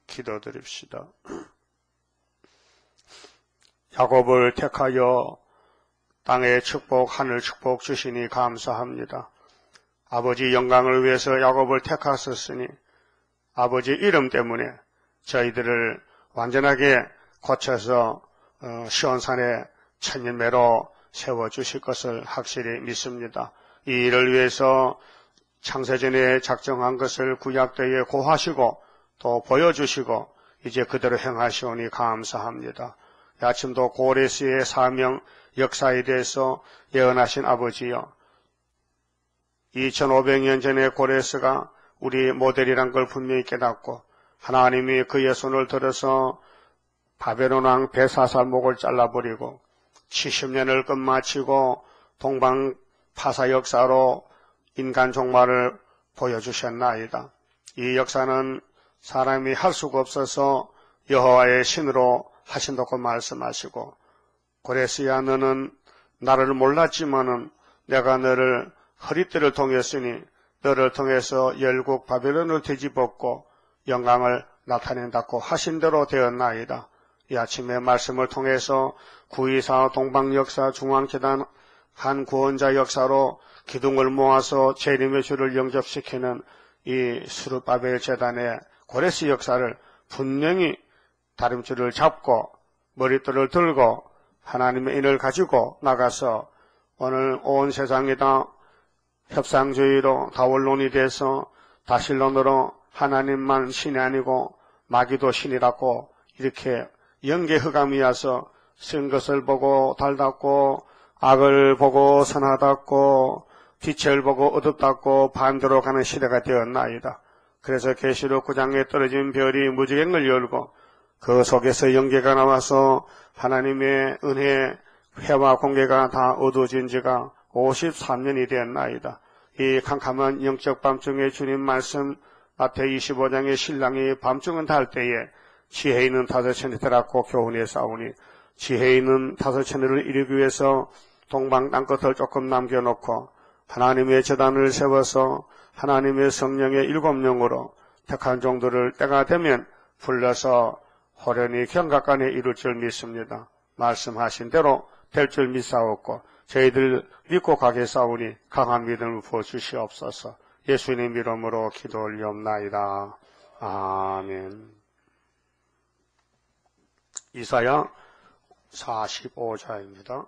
기도드립시다. 야곱을 택하여 땅의 축복, 하늘 축복 주시니 감사합니다. 아버지 영광을 위해서 야곱을 택하셨으니 아버지 이름 때문에 저희들을 완전하게 고쳐서 시온산의 천년매로 세워주실 것을 확실히 믿습니다. 이 일을 위해서 창세전에 작정한 것을 구약때에 고하시고 또 보여주시고 이제 그대로 행하시오니 감사합니다. 아침도 고레스의 사명 역사에 대해서 예언하신 아버지여, 2500년 전에 고레스가 우리 모델이란 걸 분명히 깨닫고 하나님이 그의 손을 들어서 바벨론 왕 벨사살목을 잘라버리고 70년을 끝마치고 동방파사 역사로 인간 종말을 보여주셨나이다. 이 역사는 사람이 할 수가 없어서 여호와의 신으로 하신다고 말씀하시고, 고레스야 너는 나를 몰랐지만은 내가 너를 허리띠를 통했으니 너를 통해서 열국 바벨론을 뒤집었고 영광을 나타낸다고 하신 대로 되었나이다. 이 아침의 말씀을 통해서 924 동방역사 중앙재단 한 구원자 역사로 기둥을 모아서 재림의 주를 영접시키는 이 스룹바벨 재단의 고레스 역사를 분명히 다림줄을 잡고 머릿돌을 들고 하나님의 인을 가지고 나가서 오늘 온 세상에다 협상주의로 다원론이 돼서 다실론으로 하나님만 신이 아니고 마귀도 신이라고 이렇게 영계흑암이어서 쓴 것을 보고 달답고 악을 보고 선하답고 빛을 보고 어둡답고 반대로 가는 시대가 되었나이다. 그래서 계시록 9장에 떨어진 별이 무지개를 열고 그 속에서 영계가 나와서 하나님의 은혜, 회와 공개가 다 어두워진 지가 53년이 되었나이다. 이 캄캄한 영적 밤중에 주님 말씀 마태복음 25장의 신랑이 밤중은 달 때에 지혜 있는 5천이 되라고 교훈에 싸우니, 지혜 있는 5천을 이루기 위해서 동방 땅끝을 조금 남겨놓고 하나님의 제단을 세워서 하나님의 성령의 7명으로 택한 종들을 때가 되면 불러서 호련히 경각간에 이룰 줄 믿습니다. 말씀하신 대로 될 줄 믿사옵고 저희들 믿고 가겠사오니 강한 믿음을 부어주시옵소서. 예수님 이름으로 기도 올리옵나이다. 아멘. 이사야 45자입니다.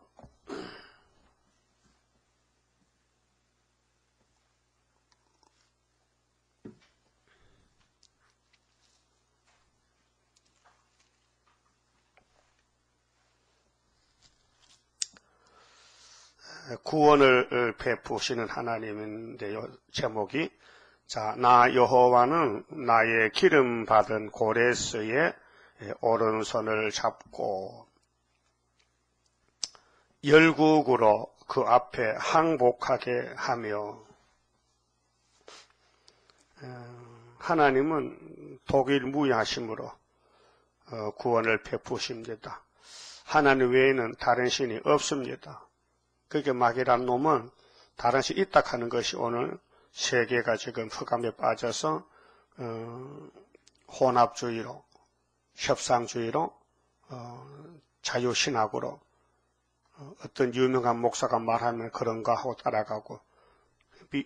구원을 베푸시는 하나님인데요. 제목이 나 여호와는 나의 기름 받은 고레스의 오른손을 잡고 열국으로 그 앞에 항복하게 하며, 하나님은 독일무이하심으로 구원을 베푸십니다. 하나님 외에는 다른 신이 없습니다. 그게 마귀란 놈은 다른 신이 있다 하는 것이 오늘 세계가 지금 흑암에 빠져서 혼합주의로, 협상주의로, 자유신학으로 어떤 유명한 목사가 말하면 그런가 하고 따라가고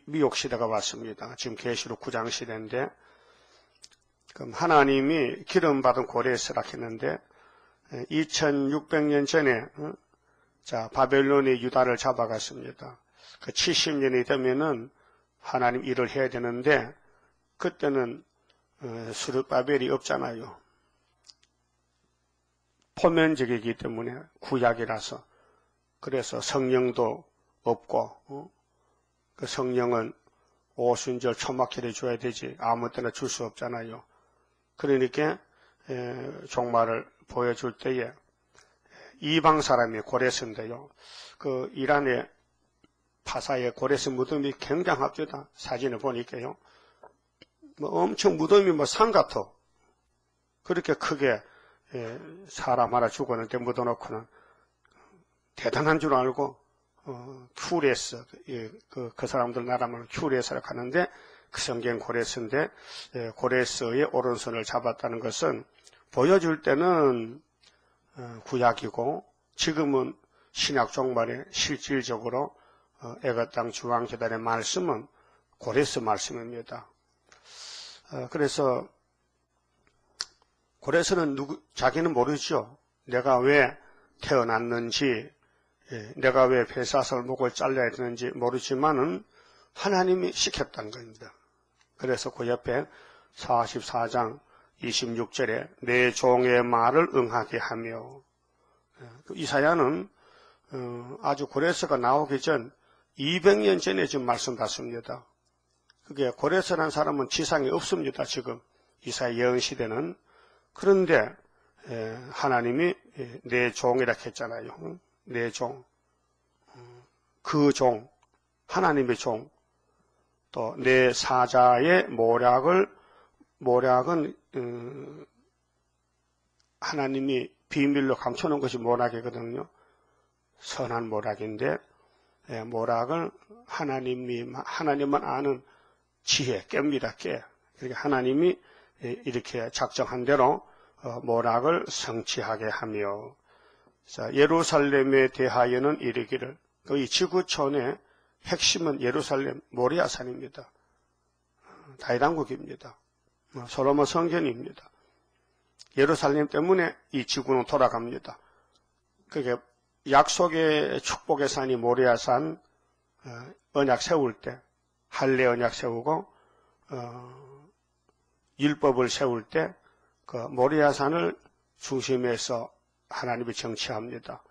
미혹시대가 왔습니다. 지금 계시록 9장 시대인데, 그럼 하나님이 기름받은 고레스라 했는데 2600년 전에 바벨론이 유다를 잡아갔습니다. 그 70년이 되면은 하나님 일을 해야 되는데 그때는 스룹바벨이 없잖아요. 포면적이기 때문에 구약이라서. 그래서 성령도 없고 그 성령은 오순절 초막절에 줘야 되지 아무 때나 줄 수 없잖아요. 그러니까 종말을 보여줄 때에 이방 사람이 고레스인데요. 그 이란의 파사의 고레스 무덤이 굉장합니다. 사진을 보니까요. 엄청 무덤이 산 같아. 그렇게 크게 사람 하나 죽었는데 묻어놓고는 대단한 줄 알고 큐레스, 그 사람들 나라면 큐레스라고 하는데 그 성경 고레스인데 고레스의 오른손을 잡았다는 것은 보여줄 때는 구약이고 지금은 신약 종말에 실질적으로 애굽 땅 중앙재단의 말씀은 고레스 말씀입니다. 그래서 고레스는 자기는 모르죠. 내가 왜 태어났는지, 내가 왜 벨사살 목을 잘라야 되는지 모르지만은 하나님이 시켰다는 겁니다. 그래서 그 옆에 44장 26절에 내 종의 말을 응하게 하며, 이사야는 아주 고레스가 나오기 전 200년 전에 지금 말씀 받습니다. 그게 고레스라는 사람은 지상에 없습니다. 지금 이사야 예언 시대는. 그런데 하나님이 내 종이라 했잖아요. 내 종, 그 종, 하나님의 종, 또 내 사자의 모략은 하나님이 비밀로 감춰놓은 것이 모략이거든요. 선한 모략인데 모략을 하나님만 아는 지혜, 깹니다, 깨. 그러니까 하나님이 이렇게 작정한 대로 모략을 성취하게 하며, 자, 예루살렘에 대하여는 이르기를, 이 지구촌의 핵심은 예루살렘 모리아산입니다. 다윗왕국입니다. 솔로몬 성전입니다. 예루살렘 때문에 이 지구는 돌아갑니다. 그게 약속의 축복의 산이 모리아산, 언약 세울 때, 할례 언약 세우고 율법을 세울 때 그 모리아산을 중심에서 하나님이 정치합니다.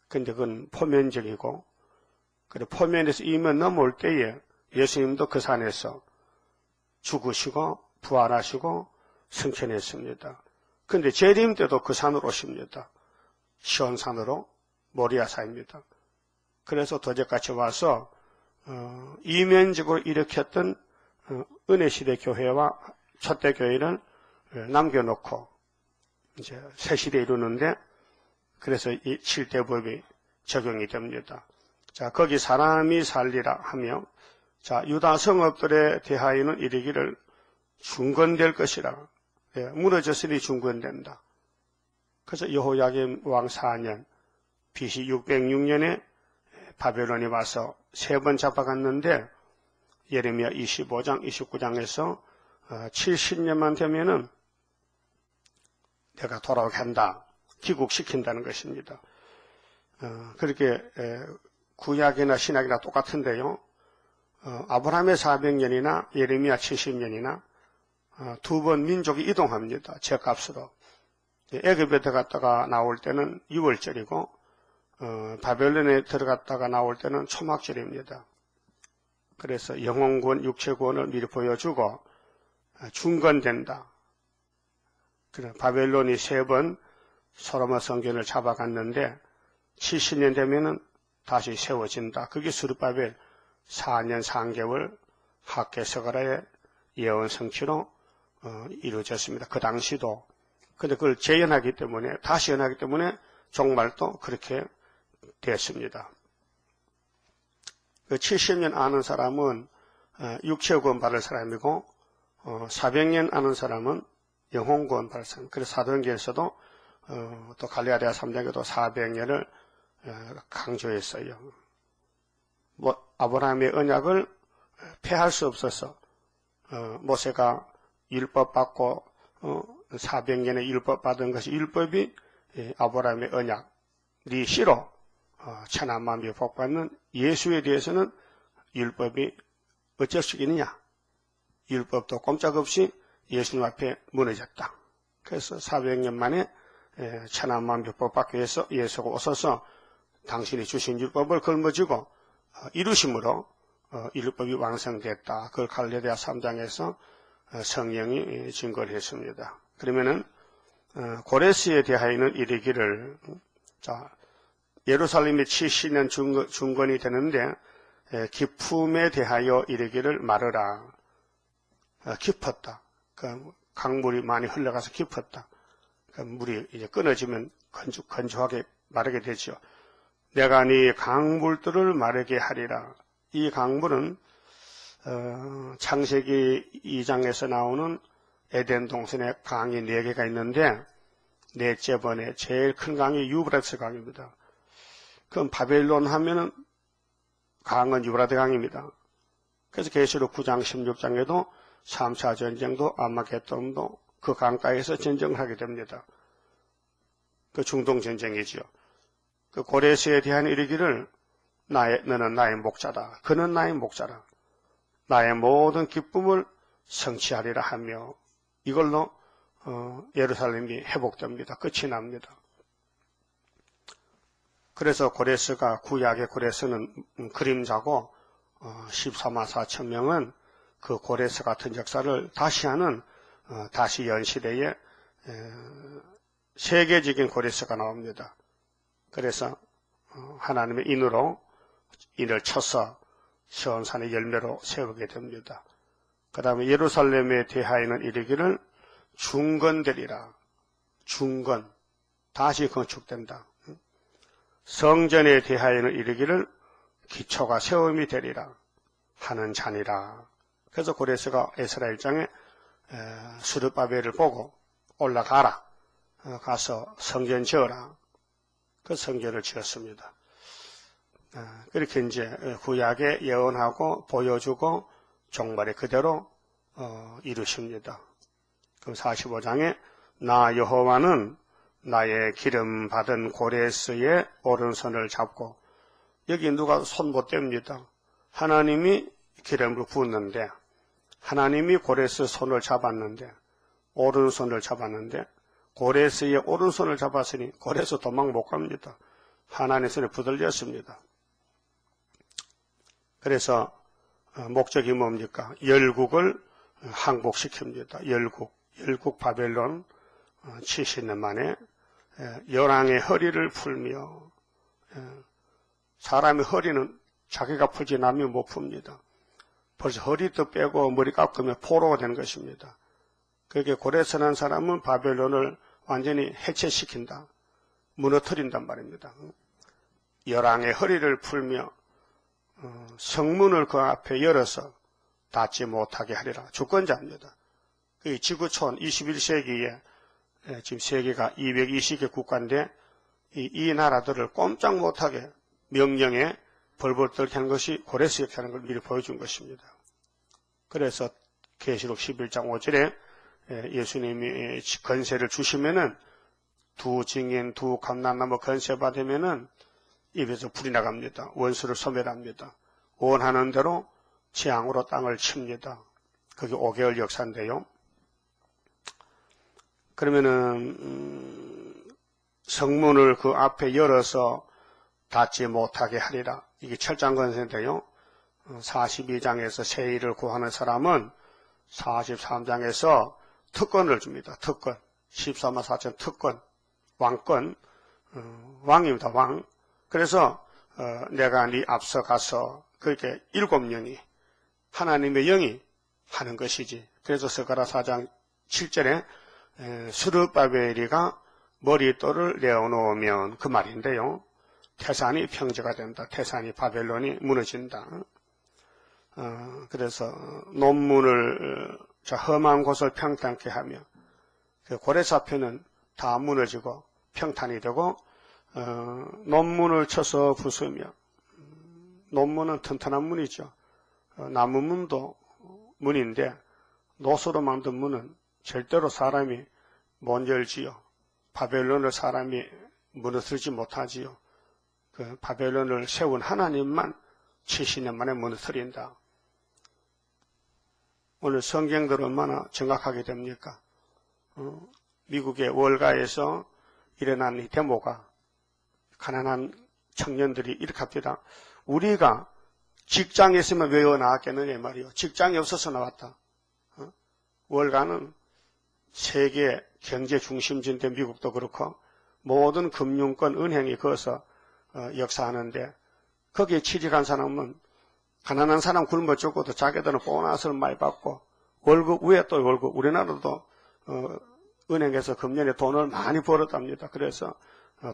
근데 그건 포면적이고, 그리고 포면에서 이면 넘어올 때에 예수님도 그 산에서 죽으시고 부활하시고 승천했습니다. 근데 재림 때도 그 산으로 오십니다. 시온산으로, 모리아산입니다. 그래서 도적같이 와서 이면적으로 일으켰던 은혜시대 교회와 첫대 교회를 남겨놓고 이제 새시대 이루는데, 그래서 이 7대법이 적용이 됩니다. 자, 거기 사람이 살리라 하며, 자, 유다 성읍들에 대하여는 이르기를 중건될 것이라. 무너졌으니 중건된다. 그래서 여호야김 왕 4년, BC 606년에 바벨론이 와서 3번 잡아갔는데, 예레미야 25장, 29장에서 70년만 되면은 내가 돌아오게 한다. 귀국시킨다는 것입니다. 그렇게 구약이나 신약이나 똑같은데요. 아브라함의 400년이나 예레미야 70년이나 두 번 민족이 이동합니다. 죗값으로. 애굽에 들어갔다가 나올 때는 6월절이고 바벨론에 들어갔다가 나올 때는 초막절입니다. 그래서 영혼구원, 육체구원을 미리 보여주고 중건된다. 그래, 바벨론이 3번 솔로몬 성전을 잡아갔는데 70년 되면은 다시 세워진다. 그게 스룹바벨 4년 3개월 학개서가라의 예언 성취로 이루어졌습니다. 그 당시도. 근데 그걸 재현하기 때문에, 다시 연하기 때문에 정말도 그렇게 됐습니다. 그 70년 아는 사람은 육체구원 받을 사람이고 400년 아는 사람은 영혼구원 받을 사람. 그래서 사도행전에서도 또 갈라디아 3장에도 400년을 강조했어요. 아브라함의 언약을 폐할 수 없어서 모세가 율법 받고 400년의 율법 받은 것이, 율법이 아브라함의 언약, 네 씨로 천한만민이 복받는 예수에 대해서는 율법이 어쩔 수 있느냐? 율법도 꼼짝없이 예수님 앞에 무너졌다. 그래서 400년 만에 천한만민 복받기 위해서 예수가 오셔서 당신이 주신 율법을 걸머쥐고 이루심으로 율법이 완성됐다. 그걸 갈라디아 3장에서 성령이 증거를 했습니다. 그러면은 고레스에 대하여는 이르기를, 자, 예루살렘이 70년 중건이 되는데 기품에 대하여 이르기를 말하라. 깊었다. 그 강물이 많이 흘러가서 깊었다. 그 물이 이제 끊어지면 건조하게 마르게 되죠. 내가 네 강물들을 마르게 하리라. 이 강물은 창세기 2장에서 나오는 에덴 동산에 강이 4개가 있는데 넷째 번에 제일 큰 강이 유브라스 강입니다. 그럼 바벨론 하면은 강은 유브라데 강입니다. 그래서 계시록 9장 16장에도 3차 전쟁도 아마겟돈도 그 강가에서 전쟁을 하게 됩니다. 그 중동 전쟁이지요. 그 고레스에 대한 이르기를 너는 나의 목자다. 그는 나의 목자라. 나의 모든 기쁨을 성취하리라 하며 이걸로 예루살렘이 회복됩니다. 끝이 납니다. 그래서 고레스가 구약의 고레스는 그림자고 14만 4천 명은 그 고레스 같은 역사를 다시 하는 다시 연시대에 세계적인 고레스가 나옵니다. 그래서 하나님의 인으로 인을 쳐서 시온산의 열매로 세우게 됩니다. 그 다음에 예루살렘에 대하여는 이르기를 중건되리라. 중건, 다시 건축된다. 성전에 대하여는 이르기를 기초가 세움이 되리라 하는 자니라. 그래서 고레스가 에스라 1장에 스룹바벨을 보고 올라가라. 가서 성전 지어라. 그 성전을 지었습니다. 그렇게 이제 구약에 예언하고 보여주고 종말에 그대로 이루십니다. 그 45장에 나 여호와는 나의 기름 받은 고레스의 오른손을 잡고, 여기 누가 손 못 댑니다. 하나님이 기름을 부었는데, 하나님이 고레스 손을 잡았는데, 오른손을 잡았는데, 고레스의 오른손을 잡았으니 고레스 도망 못 갑니다. 하나님의 손에 붙들렸습니다. 그래서 목적이 뭡니까? 열국을 항복시킵니다. 열국 바벨론 70년 만에 열왕의 허리를 풀며, 사람의 허리는 자기가 풀지 남이 못 풉니다. 벌써 허리도 빼고 머리 깎으면 포로가 되는 것입니다. 그렇게 고레스라는 사람은 바벨론을 완전히 해체시킨다, 무너뜨린단 말입니다. 열왕의 허리를 풀며 성문을 그 앞에 열어서 닫지 못하게 하리라. 주권자입니다. 그 지구촌 21세기에 지금 세계가 220개 국가인데 이 나라들을 꼼짝 못하게 명령에 벌벌 떨게 하는 것이 고레스 역사라는 걸 미리 보여준 것입니다. 그래서 계시록 11장 5절에 예수님이 권세를 주시면은 두 증인, 두 감람나무 권세 받으면은 입에서 불이 나갑니다. 원수를 소멸합니다. 원하는 대로 재앙으로 땅을 칩니다. 그게 5개월 역사인데요. 그러면은 성문을 그 앞에 열어서 닫지 못하게 하리라. 이게 철장 권세인데요. 42장에서 세일을 구하는 사람은 43장에서 특권을 줍니다. 특권. 14만 4천 특권. 왕권. 왕입니다. 왕. 그래서 내가 네 앞서 가서 그렇게 7년이 하나님의 영이 하는 것이지. 그래서 스가랴 4장 7절에 스룹바벨이가 머릿돌을 내어놓으면 그 말인데요. 태산이 평지가 된다. 태산이 바벨론이 무너진다. 그래서 논문을 험한 곳을 평탄케 하며 그 고레사표는 다 무너지고 평탄이 되고 논문을 쳐서 부수며, 논문은 튼튼한 문이죠. 나무 문도 문인데 노수로 만든 문은 절대로 사람이 못 열지요. 바벨론을 사람이 무너뜨리지 못하지요. 그 바벨론을 세운 하나님만 70년 만에 무너뜨린다. 오늘 성경들 얼마나 정확하게 됩니까? 미국의 월가에서 일어난 이 데모가, 가난한 청년들이 이렇게 합니다. 우리가 직장에 있으면 왜 나왔겠느냐 말이요. 직장이 없어서 나왔다. 월가는 세계 경제 중심지인데 미국도 그렇고 모든 금융권 은행이 거기서 역사하는데, 거기에 취직한 사람은 가난한 사람 굶어 죽고도 자기들은 보너스를 많이 받고 월급 위에 또 월급. 우리나라도 은행에서 금년에 돈을 많이 벌었답니다. 그래서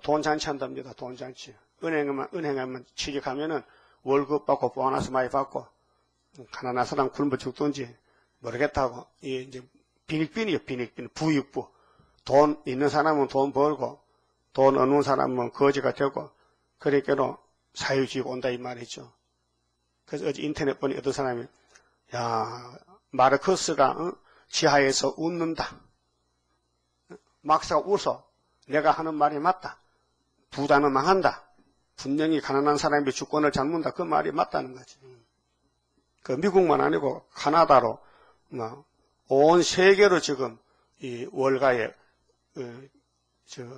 돈 잔치 한답니다. 돈 잔치. 은행에만 취직하면은 월급 받고 보너스 많이 받고 가난한 사람 굶어 죽든지 모르겠다고. 이 이제 빈익빈이요, 빈익빈. 부익부. 돈 있는 사람은 돈 벌고, 돈 없는 사람은 거지가 되고, 그러니까는 사회주의가 온다 이 말이죠. 그래서 어제 인터넷 보니 어떤 사람이, 야, 마르크스가 지하에서 웃는다. 막스가 웃어. 내가 하는 말이 맞다. 부자는 망한다. 분명히 가난한 사람이 주권을 잡는다. 그 말이 맞다는 거지. 그 미국만 아니고 카나다로 온 세계로 지금 이 월가에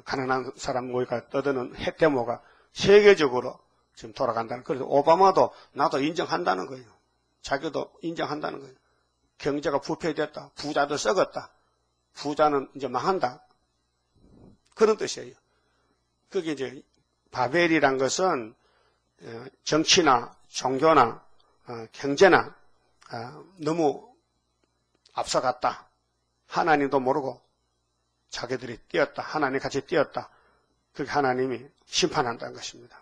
가난한 사람 모이가 떠드는 해태모가 세계적으로 지금 돌아간다는. 그래서 오바마도 나도 인정한다는 거예요. 자기도 인정한다는 거예요. 경제가 부패됐다. 부자도 썩었다. 부자는 이제 망한다. 그런 뜻이에요. 그게 이제 바벨이란 것은 정치나 종교나 경제나 너무 앞서갔다. 하나님도 모르고 자기들이 뛰었다. 하나님 같이 뛰었다. 그게 하나님이 심판한다는 것입니다.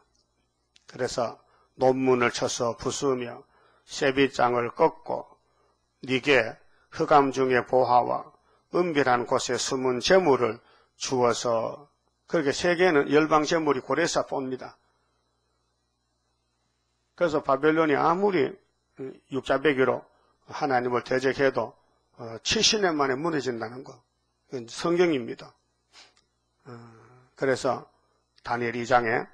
그래서 논문을 쳐서 부수며 세비장을 꺾고 네게 흑암 중의 보화와 은밀한 곳에 숨은 재물을 주어서 그렇게 세계는 열방 재물이 고레사 봅니다. 그래서 바벨론이 아무리 육자배기로 하나님을 대적해도 70년 만에 무너진다는 거. 그건 성경입니다. 그래서 다니엘 2장에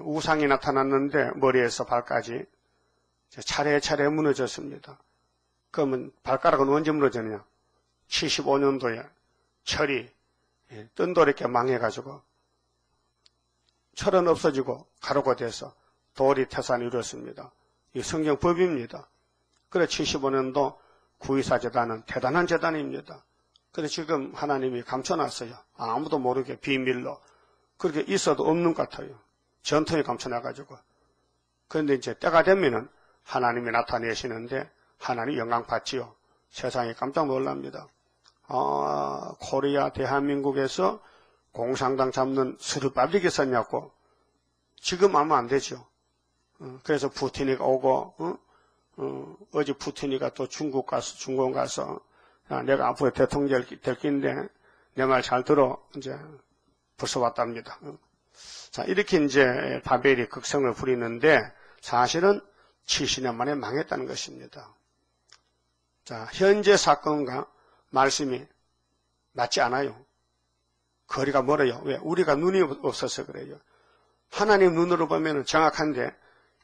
우상이 나타났는데 머리에서 발까지 차례차례 무너졌습니다. 그러면 발가락은 언제 무너졌냐? 75년도에 철이 뜬돌이게 망해가지고 철은 없어지고 가루가 돼서 돌이 태산이 이루었습니다. 이 성경 법입니다. 그래 75년도 구이사 제단은 대단한 제단입니다. 그래 지금 하나님이 감춰놨어요. 아무도 모르게 비밀로. 그렇게 있어도 없는 것 같아요. 전통이 감춰놔가지고. 그런데 이제 때가 되면은 하나님이 나타내시는데 하나님 영광 받지요. 세상이 깜짝 놀랍니다. 코리아 대한민국에서 공산당 잡는 수르바빅이 있었냐고. 지금 아마 안 되죠. 그래서 푸틴이가 오고, 어제 푸틴이가 또 중국 가서, 야, 내가 앞으로 대통령 될 긴데, 내 말 잘 들어. 이제, 벌써 왔답니다. 자, 이렇게 이제 바벨이 극성을 부리는데, 사실은 70년 만에 망했다는 것입니다. 자, 현재 사건과 말씀이 맞지 않아요. 거리가 멀어요. 왜? 우리가 눈이 없어서 그래요. 하나님 눈으로 보면 정확한데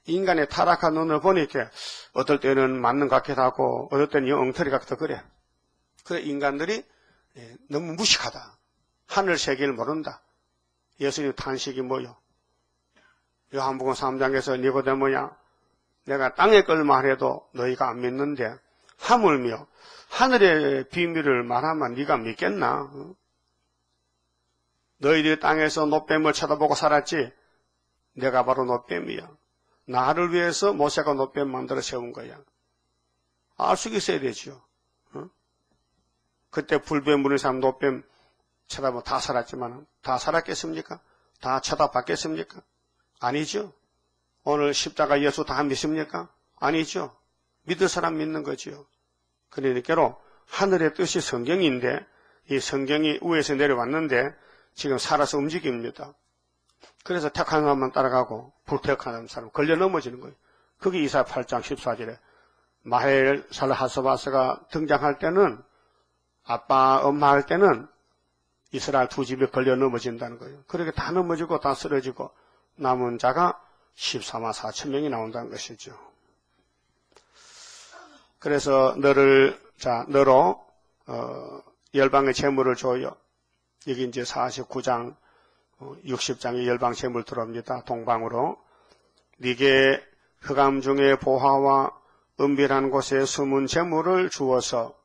인간의 타락한 눈을 보니까 어떨 때는 맞는 것 같기도 하고 어떨 때는 엉터리 같기도 그래. 그래 인간들이 너무 무식하다. 하늘 세계를 모른다. 예수님 탄식이 뭐요? 요한복음 3장에서 니고데모야 내가 땅의 걸 말해도 너희가 안 믿는데 하물며 하늘의 비밀을 말하면 네가 믿겠나? 너희들이 땅에서 놋뱀을 쳐다보고 살았지 내가 바로 놋뱀이야. 나를 위해서 모세가 놋뱀 만들어 세운 거야. 알 수 있어야 되죠. 그때 불뱀 부는 사람 놋뱀 쳐다보면 다 살았지만 다 살았겠습니까? 다 쳐다봤겠습니까? 아니죠. 오늘 십자가 예수 다 믿습니까? 아니죠. 믿을 사람 믿는 거지요. 그러니까로 하늘의 뜻이 성경인데 이 성경이 위에서 내려왔는데 지금 살아서 움직입니다. 그래서 택한 사람만 따라가고 불택한 사람 걸려 넘어지는 거예요. 그게 이사야 8장 14절에 마헬 살하스바스가 등장할 때는 아빠 엄마 할 때는 이스라엘 두 집이 걸려 넘어진다는 거예요. 그렇게 다 넘어지고 다 쓰러지고 남은 자가 14만 4천 명이 나온다는 것이죠. 그래서 너로 열방의 재물을 줘요. 여기 이제 49장 60장의 열방 재물 들어옵니다. 동방으로 네게 흑암 중에 보화와 은밀한 곳에 숨은 재물을 주어서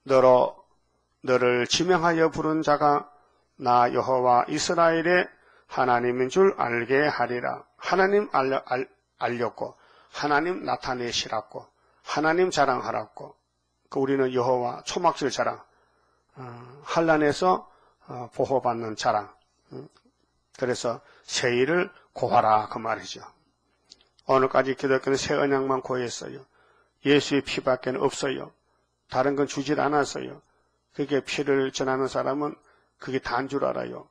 너를 지명하여 부른 자가 나 여호와 이스라엘의 하나님인 줄 알게 하리라. 하나님 알렸고 하나님 나타내시라고 하나님 자랑하라고. 우리는 여호와 초막절 자랑, 환난에서 보호받는 자랑. 그래서 세일을 고하라 그 말이죠. 오늘까지 기독교는 새 언약만 고했어요. 예수의 피밖에 없어요. 다른 건 주질 않았어요. 그게 피를 전하는 사람은 그게 다인 줄 알아요.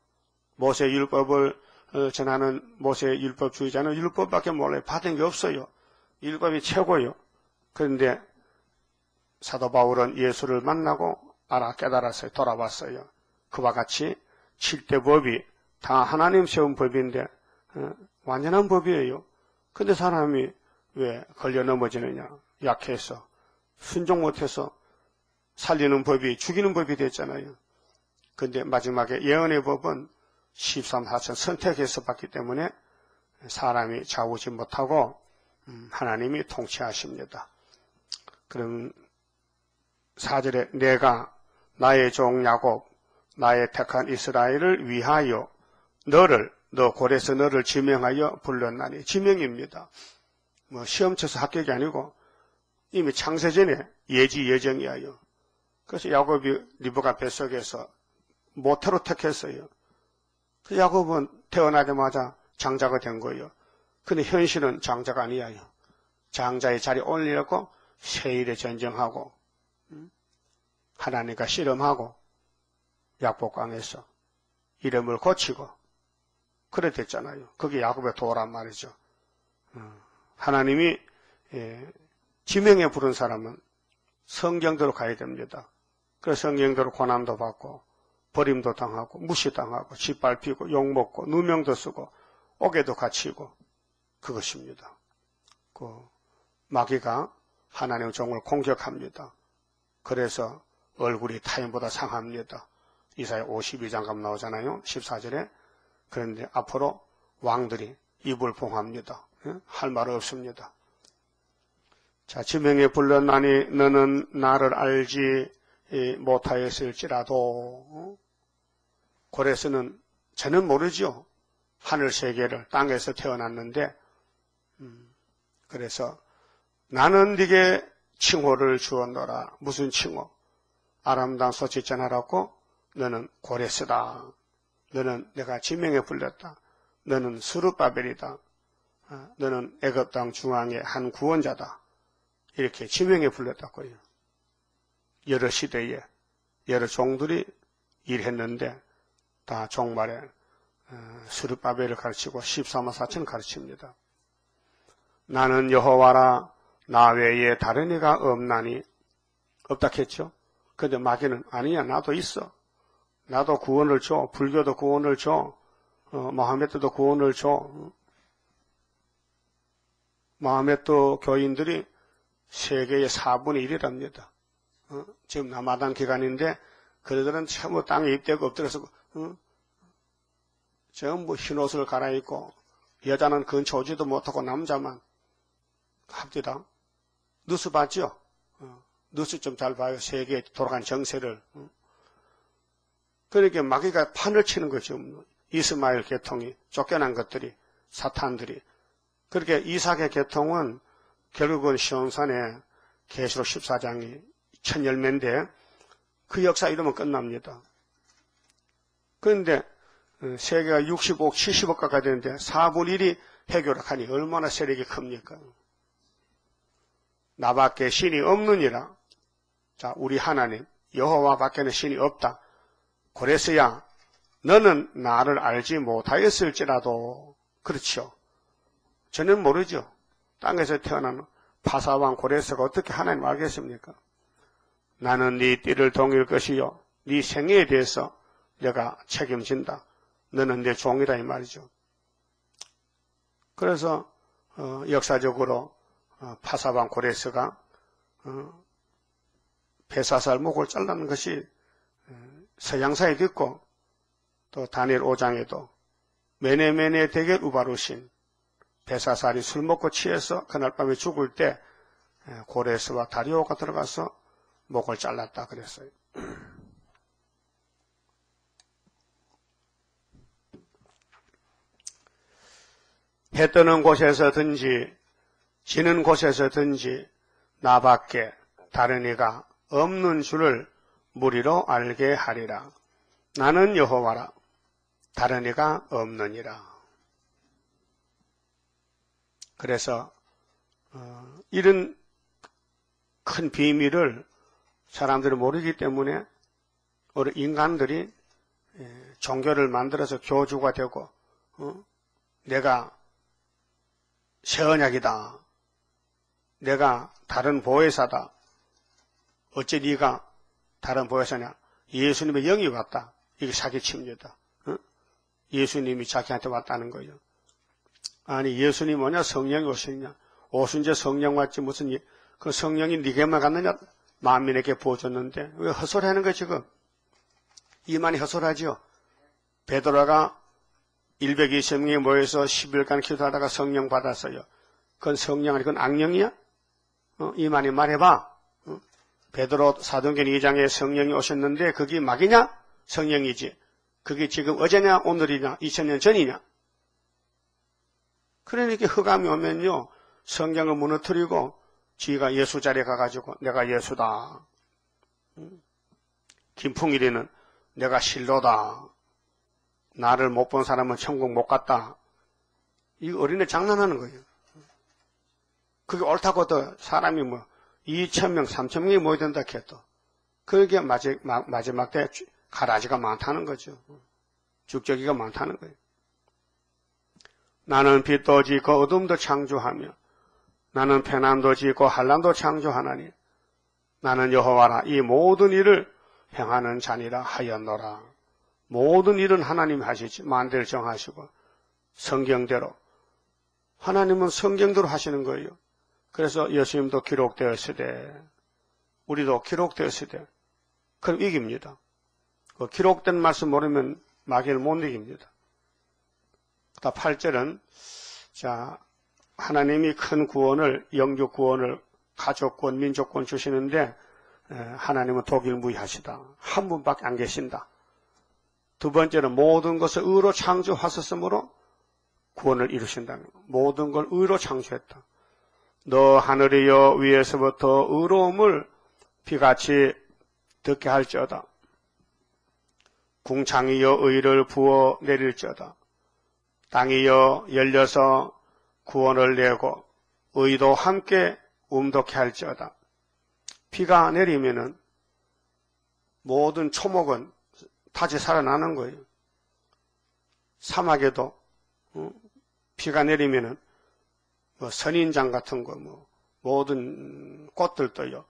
모세 율법을 전하는 모세 율법주의자는 율법밖에 몰라요. 받은 게 없어요. 율법이 최고요. 그런데 사도 바울은 예수를 만나고 깨달았어요. 돌아왔어요. 그와 같이 7대 법이 다 하나님 세운 법인데 완전한 법이에요. 근데 사람이 왜 걸려 넘어지느냐? 약해서 순종 못해서 살리는 법이 죽이는 법이 됐잖아요. 근데 마지막에 예언의 법은 13사천 선택해서 받기 때문에 사람이 좌우지 못하고 하나님이 통치하십니다. 그럼 4절에 내가 나의 종 야곱 나의 택한 이스라엘을 위하여 너 골에서 너를 지명하여 불렀나니. 지명입니다. 뭐 시험 쳐서 합격이 아니고 이미 창세전에 예정이에요. 그래서 야곱이 리브가 뱃속에서 모태로 택했어요. 그 야곱은 태어나자마자 장자가 된 거예요. 근데 현실은 장자가 아니에요. 장자의 자리에 올리려고 세일에 전쟁하고 하나님과 씨름하고 약복강에서 이름을 고치고 그래 됐잖아요. 그게 야곱의 도란 말이죠. 하나님이 지명에 부른 사람은 성경대로 가야 됩니다. 그래서 성경대로 고난도 받고 버림도 당하고 무시당하고 짓밟히고 욕먹고 누명도 쓰고 옥에도 갇히고 그것입니다. 그 마귀가 하나님의 종을 공격합니다. 그래서 얼굴이 타인보다 상합니다. 이사야 52장 가면 나오잖아요. 14절에. 그런데 앞으로 왕들이 입을 봉합니다. 할 말 없습니다. 자, 지명에 불렀나니 너는 나를 알지 못하였을지라도. 고레스는 저는 모르죠. 하늘 세계를 땅에서 태어났는데 그래서 나는 네게 칭호를 주었노라. 무슨 칭호? 아람당 소치전하라고 너는 고레스다. 너는 내가 지명에 불렸다. 너는 스룹바벨이다. 너는 애굽 땅 중앙의 한 구원자다. 이렇게 지명에 불렸다고요. 여러 시대에 여러 종들이 일했는데 다 종말에 스룹바벨을 가르치고 14만 4천 가르칩니다. 나는 여호와라 나 외에 다른 이가 없나니. 없다 했죠. 근데 마귀는 아니야 나도 있어. 나도 구원을 줘. 불교도 구원을 줘. 모하메드도 구원을 줘. 모하메드 교인들이 세계의 4분의 1이랍니다. 지금 라마단 기간인데 그들은 전부 땅에 입대가 엎드려서 전부 흰옷을 갈아입고 여자는 근처 오지도 못하고 남자만 합디다. 뉴스 봤죠? 뉴스 좀 잘 봐요. 세계에 돌아간 정세를. 그러니까 마귀가 판을 치는 거죠. 이스마엘 계통이 쫓겨난 것들이 사탄들이. 그렇게 이삭의 계통은 결국은 시온산에 계시록 14장이 첫 열매인데 그 역사 이러면 끝납니다. 그런데 세계가 65억, 70억 가까이 되는데 4분의 1이 해교락하니 얼마나 세력이 큽니까? 나밖에 신이 없느니라. 자, 우리 하나님 여호와 밖에는 신이 없다. 그래서야 너는 나를 알지 못하였을지라도. 그렇죠. 저는 모르죠. 땅에서 태어난 파사왕 고레스가 어떻게 하나님 알겠습니까? 나는 네 띠를 동일 것이요 네 생애에 대해서 내가 책임진다. 너는 내 종이다 이 말이죠. 그래서 역사적으로 파사왕 고레스가 벨사살 목을 잘라는 것이 서양사에도 있고 또 다니엘 5장에도 메네메네 대겔 우바루신 벨사살이 술 먹고 취해서 그날 밤에 죽을 때 고레스와 다리오가 들어가서 목을 잘랐다 그랬어요. 해 뜨는 곳에서든지 지는 곳에서든지 나밖에 다른 이가 없는 줄을 무리로 알게 하리라. 나는 여호와라 다른 이가 없느니라. 그래서 이런 큰 비밀을 사람들이 모르기 때문에 우리 인간들이 종교를 만들어서 교주가 되고 내가 새 언약이다. 내가 다른 보혜사다. 어째 네가 다른 보혜사냐? 예수님의 영이 왔다. 이게 사기칩니다. 예수님이 자기한테 왔다는 거예요. 아니 예수님 뭐냐? 성령이 오셨냐? 오순절 성령 왔지 무슨 그 성령이 네게만 갔느냐? 만민에게 보여줬는데 왜 헛소리하는 거야 지금? 이만이 헛소리하지요. 베드로가 120명이 모여서 10일간 기도하다가 성령 받았어요. 그건 성령 아니 그건 악령이야? 이만이 말해봐. 베드로 사도행전 2장에 성령이 오셨는데 그게 막이냐? 성령이지. 그게 지금 어제냐 오늘이냐 2000년 전이냐? 그러니까 흑암이 오면요 성경을 무너뜨리고 지가 예수 자리에 가가지고 내가 예수다. 김풍일이는 내가 실로다. 나를 못 본 사람은 천국 못 갔다. 이 어린애 장난하는 거예요. 그게 옳다고 또 사람이 2,000명, 3,000명이 모여야 된다 했도. 그게 마지막 때 가라지가 많다는 거죠. 죽적이가 많다는 거예요. 나는 빛도 짓고 어둠도 창조하며 나는 편안도 짓고 한란도 창조하나니 나는 여호와라 이 모든 일을 행하는 자니라 하였노라. 모든 일은 하나님이 하시지. 만대를 정하시고 성경대로. 하나님은 성경대로 하시는 거예요. 그래서 예수님도 기록되었으되 우리도 기록되었으되 그럼 이깁니다. 그 기록된 말씀 모르면 마귀를 못 이깁니다. 8절은 자 하나님이 큰 구원을 영적 구원을 가족권 민족권 주시는데 하나님은 독일무이하시다. 한 분밖에 안 계신다. 두 번째는 모든 것을 의로 창조하셨으므로 구원을 이루신다. 모든 걸 의로 창조했다. 너 하늘이여 위에서부터 의로움을 비같이 듣게 할지어다. 궁창이여 의를 부어 내릴지어다. 땅이여 열려서 구원을 내고 의도 함께 움독해 할지어다. 비가 내리면은 모든 초목은 다시 살아나는 거예요. 사막에도 비가 내리면은 선인장 같은 거 모든 꽃들도요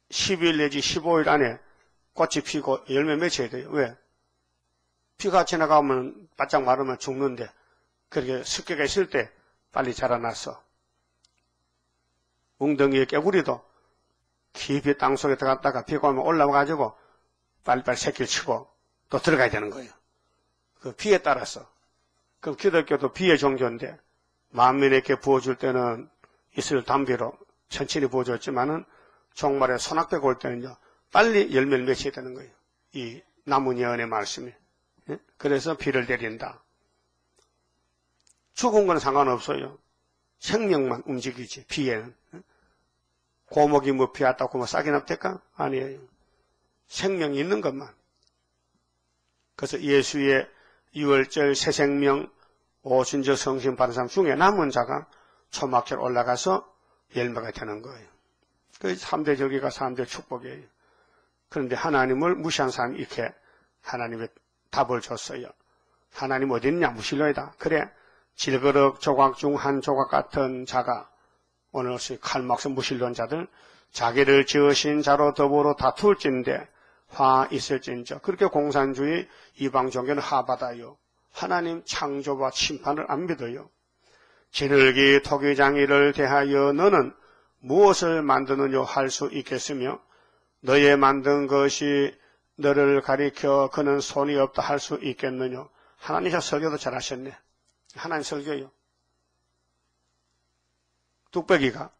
10일 내지 15일 안에 꽃이 피고 열매 맺혀야 돼요. 왜? 비가 지나가면 바짝 마르면 죽는데 그렇게 습기가 있을 때 빨리 자라났어. 웅덩이의 깨구리도 깊이 땅속에 들어갔다가 비가 오면 올라와가지고 빨리빨리 새끼를 치고 또 들어가야 되는 거예요. 그 비에 따라서. 그럼 기독교도 비의 종교인데 만민에게 부어줄 때는 이슬 담비로 천천히 부어줬지만은 종말에 소낙배가 올 때는요 빨리 열매를 맺혀야 되는 거예요. 이 나무 예언의 말씀이. 그래서 비를 내린다. 죽은 건 상관없어요. 생명만 움직이지 비에는. 고목이 비 왔다고 싹이 납될까? 아니에요. 생명이 있는 것만. 그래서 예수의 6월절 새생명 오순절 성신 받은 사람 중에 남은 자가 초막절 올라가서 열매가 되는 거예요. 그 3대 절기가 3대 축복이에요. 그런데 하나님을 무시한 사람이 이렇게 하나님의 답을 줬어요. 하나님 어디 있냐? 무신론이다. 그래 질그릇 조각 중 한 조각 같은 자가 오늘 칼막스 무신론자들 자기를 지으신 자로 더불어 다툴진대 화 있을진저 그렇게 공산주의 이방 종교는 하받아요. 하나님 창조와 심판을 안 믿어요. 지늘기 토기장이를 대하여 너는 무엇을 만드느냐 할 수 있겠으며 너의 만든 것이 너를 가리켜 그는 손이 없다 할 수 있겠느냐. 하나님 설교도 잘하셨네. 하나님 설교요. 뚝배기가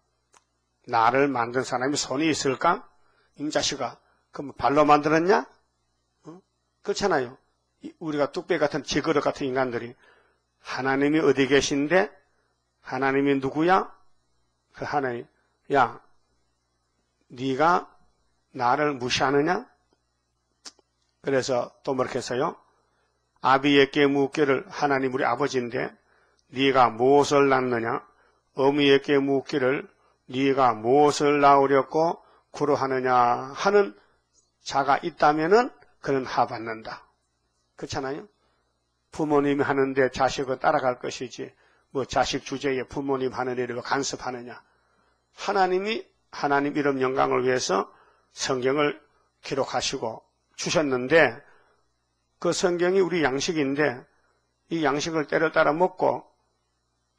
나를 만든 사람이 손이 있을까? 임자식아 그럼 발로 만들었냐? 그렇잖아요. 우리가 뚝배기 같은 지그릇 같은 인간들이 하나님이 어디 계신데 하나님이 누구야? 그 하나님 야 네가 나를 무시하느냐? 그래서 또 뭐렇게 했어요? 아비에게 묻기를 하나님 우리 아버지인데 네가 무엇을 낳느냐? 어미에게 묻기를 네가 무엇을 낳으려고 구로하느냐 하는 자가 있다면은 그는 하받는다. 그렇잖아요? 부모님이 하는데 자식은 따라갈 것이지 뭐 자식 주제에 부모님 하는 일을 간섭하느냐. 하나님 이름 영광을 위해서 성경을 기록하시고 주셨는데 그 성경이 우리 양식인데 이 양식을 때를 따라 먹고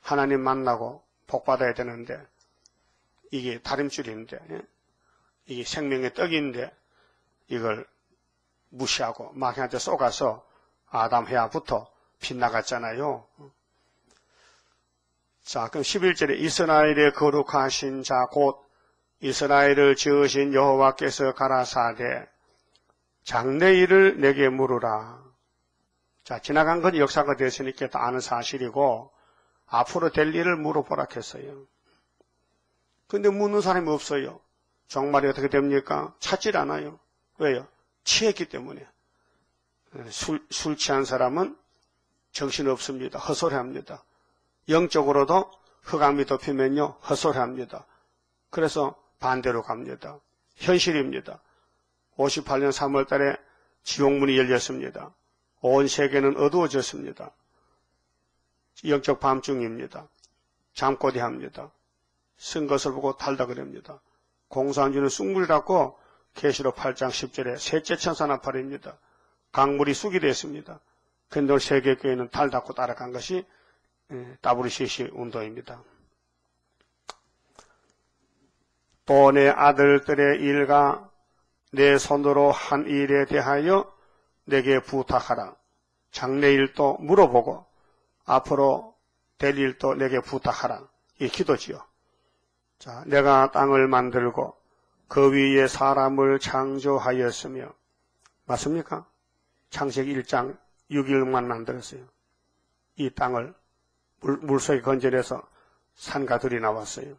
하나님 만나고 복 받아야 되는데 이게 다림줄인데 이게 생명의 떡인데 이걸 무시하고 마귀한테 쏘가서 아담 해아부터 빗나갔잖아요. 자, 그럼 11절에 이스라엘의 거룩하신 자 곧 이스라엘을 지으신 여호와께서 가라사대 장래일을 내게 물으라. 자, 지나간 건 역사가 됐으니까 다 아는 사실이고 앞으로 될 일을 물어보라 했어요. 근데 묻는 사람이 없어요. 종말이 어떻게 됩니까? 찾질 않아요. 왜요? 취했기 때문에. 술 취한 사람은 정신없습니다. 헛소리합니다. 영적으로도 흑암이 덮이면요 헛소리합니다. 그래서 반대로 갑니다. 현실입니다. 58년 3월 달에 지옥문이 열렸습니다. 온 세계는 어두워졌습니다. 영적 밤중입니다. 잠꼬대합니다. 쓴 것을 보고 달다 그럽니다. 공산주는 쑥물이라고 계시록 8장 10절에 셋째 천사 나팔입니다. 강물이 쑥이 됐습니다. 근데 세계교회는 달닫고 따라간 것이 WCC 운동입니다. 또 내 아들들의 일과 내 손으로 한 일에 대하여 내게 부탁하라. 장래일도 물어보고 앞으로 될 일도 내게 부탁하라. 이 기도지요. 자, 내가 땅을 만들고 그 위에 사람을 창조하였으며 맞습니까? 창세기 1장 6일만 만들었어요. 이 땅을 물속에 건져내서 산과 들이 나왔어요.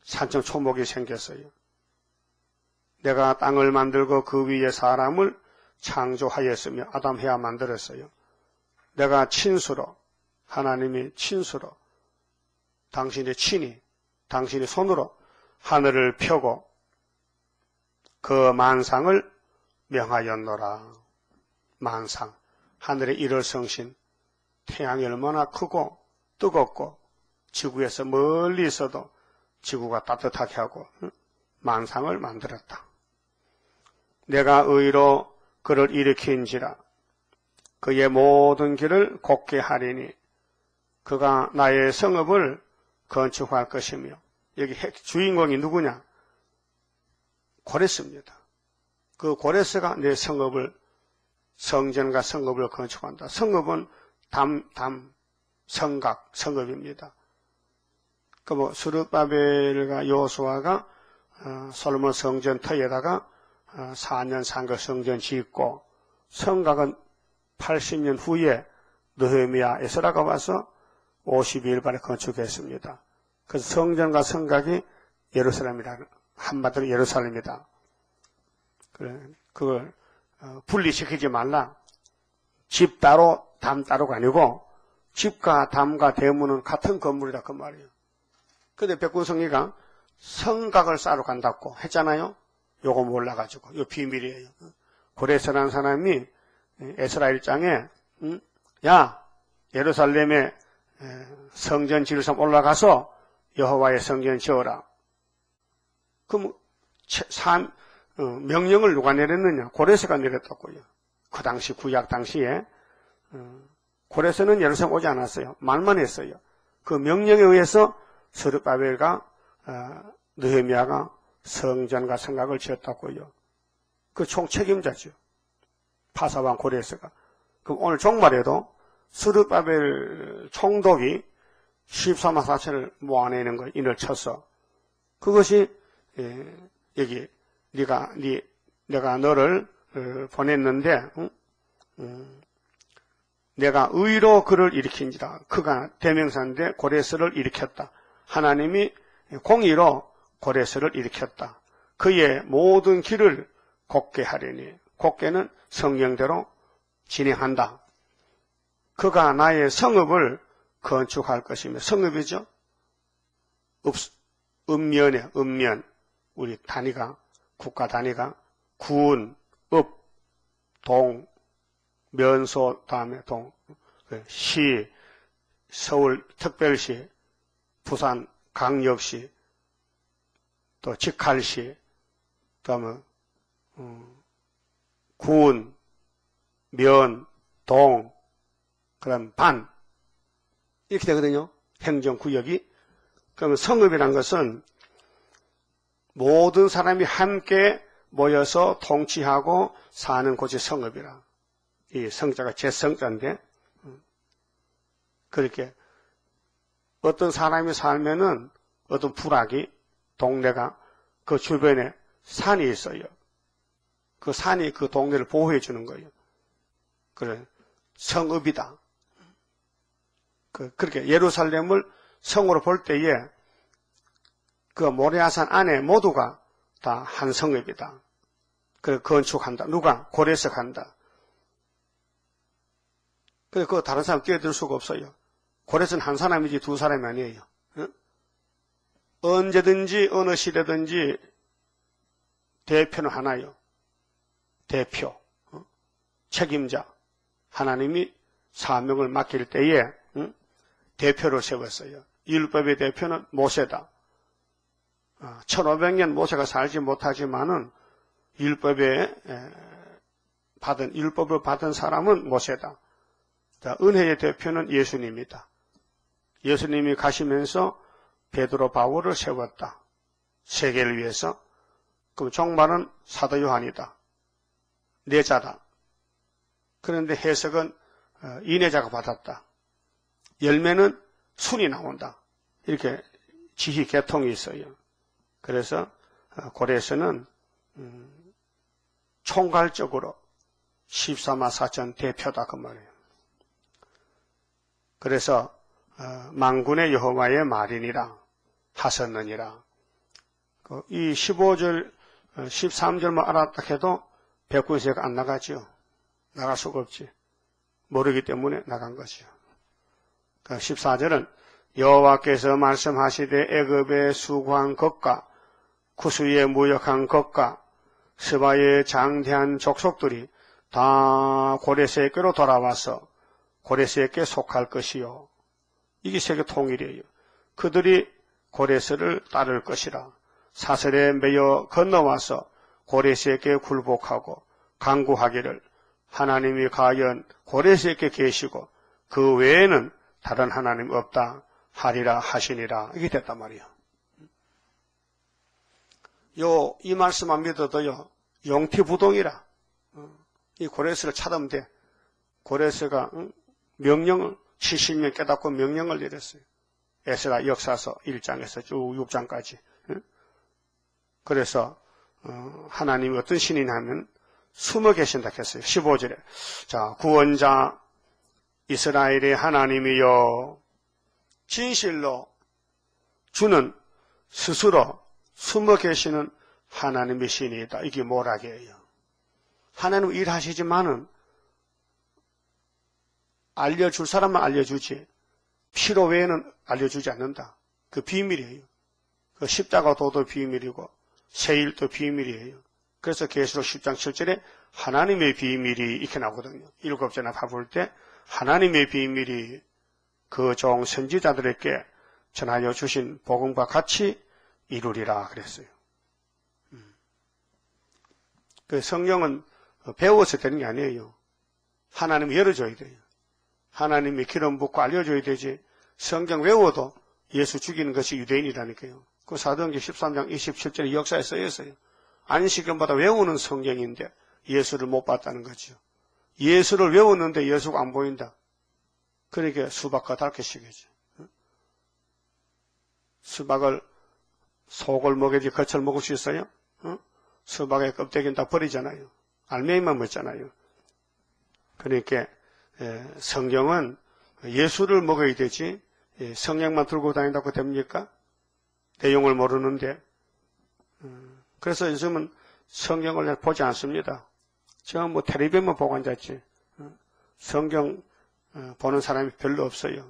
산청 초목이 생겼어요. 내가 땅을 만들고 그 위에 사람을 창조하였으며 아담 해야 만들었어요. 내가 친수로 하나님이 친수로 당신의 친히 당신의 손으로 하늘을 펴고 그 만상을 명하였노라. 만상 하늘의 일월성신 태양이 얼마나 크고 뜨겁고 지구에서 멀리 있어도 지구가 따뜻하게 하고 만상을 만들었다. 내가 의로 그를 일으킨지라 그의 모든 길을 곱게 하리니 그가 나의 성읍을 건축할 것이며 여기 주인공이 누구냐? 고레스입니다. 그 고레스가 내 성읍을 성전과 성읍을 건축한다. 성읍은 성각, 성읍입니다. 그 스룹바벨과 여호수아가 솔로몬 성전 터에다가 4년 상거 성전 짓고 성각은 80년 후에 느헤미야 에스라가 와서 52일 만에 건축했습니다. 그래서 성전과 성각이 예루살렘이다. 한마디로 예루살렘이다. 그걸 분리시키지 말라. 집 따로 담 따로가 아니고 집과 담과 대문은 같은 건물이다 그 말이에요. 근데 백군성리가 성각을 쌓으러 간다고 했잖아요. 요거 몰라가지고 요 비밀이에요. 고레스라는 사람이 에스라 1장에 야 예루살렘에 성전 지을 사람 올라가서 여호와의 성전 지어라. 그럼 명령을 누가 내렸느냐? 고레스가 내렸다고요. 그 당시 구약 당시에 고레스는 예루살렘 오지 않았어요. 말만 했어요. 그 명령에 의해서 스룹바벨과 느헤미야가 성전과 성각을 지었다고요. 그 총책임자죠. 파사왕 고레스가. 그럼 오늘 종말에도 스룹바벨 총독이 14만 4천을 모아내는 걸 인을 쳐서 그것이 여기 내가 너를 보냈는데 내가 의로 그를 일으킨지라. 그가 대명사인데 고레스를 일으켰다. 하나님이 공의로 고레스를 일으켰다. 그의 모든 길을 곱게 하리니 곱게는 성경대로 진행한다. 그가 나의 성읍을 건축할 것이며 성읍이죠. 읍면에, 읍면. 우리 단위가, 국가 단위가 군, 읍, 동, 면소, 다음에 동, 시, 서울 특별시, 부산 강력시, 또 직할시, 다음에 군, 면, 동, 그다음 반 이렇게 되거든요. 행정구역이. 그러면 성읍이란 것은 모든 사람이 함께 모여서 통치하고 사는 곳이 성읍이라. 이 성자가 제성자인데 그렇게 어떤 사람이 살면은 어떤 부락이 동네가 그 주변에 산이 있어요. 그 산이 그 동네를 보호해 주는 거예요. 그래 성읍이다. 그렇게 예루살렘을 성으로 볼 때에 그 모리아산 안에 모두가 다 한 성읍이다. 그래 건축한다. 누가? 고레스가 한다. 그래 그 다른 사람 뛰어들 수가 없어요. 고레스는 한 사람이지 두 사람이 아니에요. 응? 언제든지 어느 시대든지 대표는 하나요. 대표, 책임자. 하나님이 사명을 맡길 때에 대표를 세웠어요. 율법의 대표는 모세다. 1500년 모세가 살지 못하지만은 율법을 받은 사람은 모세다. 은혜의 대표는 예수님이다. 예수님이 가시면서 베드로 바울을 세웠다. 세계를 위해서. 그럼 종말은 사도 요한이다. 내자다. 그런데 해석은 인내자가 받았다. 열매는 순이 나온다. 이렇게 지휘 계통이 있어요. 그래서 고레스는 총괄적으로 14만 4천 대표다 그 말이에요. 그래서 만군의 여호와의 말이니라 하셨느니라. 이 15절 13절만 알았다 해도 백군세가 안 나가죠. 나갈 수가 없지. 모르기 때문에 나간 것이요. 14절은 여호와께서 말씀하시되 애굽에 수고한 것과 구스에 무역한 것과 스바의 장대한 족속들이 다 고레스에게로 돌아와서 고레스에게 속할 것이요. 이게 세계 통일이에요. 그들이 고레스를 따를 것이라. 사슬에 매여 건너와서 고레스에게 굴복하고 간구하기를 하나님이 과연 고레스에게 계시고 그 외에는 다른 하나님 없다 하리라 하시니라. 이게 됐단 말이에요. 이 말씀만 믿어도요, 용티부동이라. 이 고레스를 찾으면 돼. 고레스가 명령을 70년 깨닫고 명령을 내렸어요. 에스라 역사서 1장에서 쭉 6장까지. 그래서 하나님이 어떤 신이냐면 숨어 계신다 했어요. 15절에. 자, 구원자 이스라엘의 하나님이여 진실로 주는 스스로 숨어 계시는 하나님의 신이다. 이게 뭐라게요? 하나님은 일하시지만은 알려줄 사람만 알려주지 필요 외에는 알려주지 않는다. 그 비밀이에요. 그 십자가 도도 비밀이고 세일도 비밀이에요. 그래서 계시록 10장 7절에 하나님의 비밀이 이렇게 나오거든요. 7제나 바볼 때 하나님의 비밀이 그 종 선지자들에게 전하여 주신 복음과 같이 이루리라 그랬어요. 그 성경은 배워서 되는 게 아니에요. 하나님이 열어줘야 돼요. 하나님이 기름 붓고 알려줘야 되지. 성경 외워도 예수 죽이는 것이 유대인이라니까요. 그 사도행전 13장 27절에 역사에 써있어요. 안식년마다 외우는 성경인데 예수를 못 봤다는 거죠. 예수를 외웠는데 예수가 안 보인다. 그러니까 수박과 달걀식이죠. 수박을 속을 먹여야지 겉을 먹을 수 있어요? 수박의 껍데기는 다 버리잖아요. 알맹이만 먹잖아요. 그러니까 성경은 예수를 먹어야 되지 성경만 들고 다닌다고 됩니까? 내용을 모르는데. 그래서 요즘은 성경을 보지 않습니다. 저 뭐 텔레비전만 보고 앉았지. 성경 보는 사람이 별로 없어요.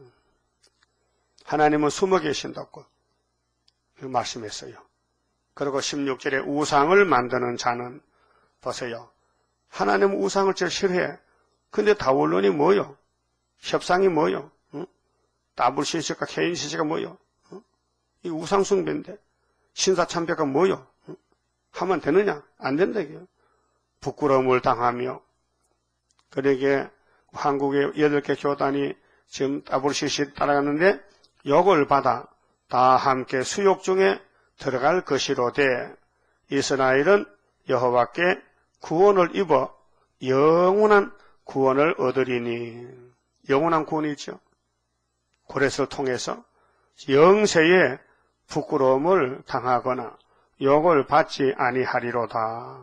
하나님은 숨어 계신다고. 말씀했어요. 그리고 16절에 우상을 만드는 자는 보세요. 하나님은 우상을 제일 싫어해. 근데 다원론이 뭐요? 협상이 뭐요? WCC가 KNCC가 뭐요? 이 우상숭배인데 신사참배가 뭐요? 하면 되느냐? 안 된다 이게요. 부끄러움을 당하며 그러게 한국의 8개 교단이 지금 WCC 따라가는데 욕을 받아 다 함께 수욕 중에 들어갈 것이로되 이스라엘은 여호와께 구원을 입어 영원한 구원을 얻으리니 영원한 구원이죠. 고레스를 통해서 영세에 부끄러움을 당하거나 욕을 받지 아니하리로다.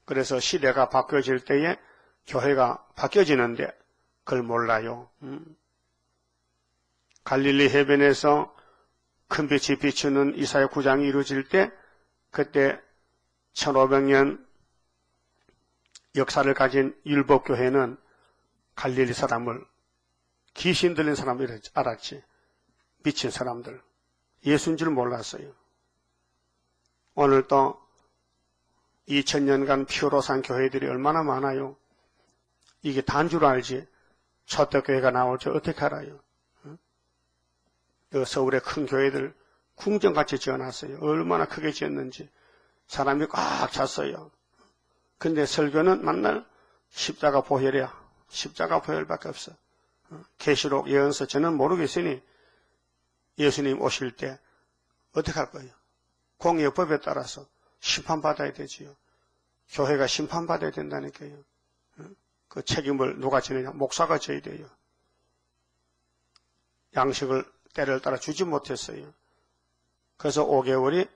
그래서 시대가 바뀌어질 때에 교회가 바뀌어지는데 그걸 몰라요. 갈릴리 해변에서 큰 빛이 비추는 이사야 9장이 이루어질 때 그때 1500년 역사를 가진 율법교회는 갈릴리 사람을 귀신 들린 사람을 알았지. 미친 사람들. 예수인 줄 몰랐어요. 오늘도 2000년간 피오로 산 교회들이 얼마나 많아요. 이게 단 줄 알지. 초대교회가 나올지 어떻게 알아요. 서울의 큰 교회들 궁전같이 지어놨어요. 얼마나 크게 지었는지. 사람이 꽉 찼어요. 근데 설교는 맨날 십자가 보혈이야. 십자가 보혈밖에 없어. 계시록 예언서 저는 모르겠으니 예수님 오실 때 어떻게 할 거예요? 공의법에 따라서 심판받아야 되지요. 교회가 심판받아야 된다니까요. 그 책임을 누가 지느냐? 목사가 져야 돼요. 양식을 때를 따라 주지 못했어요. 그래서 5개월이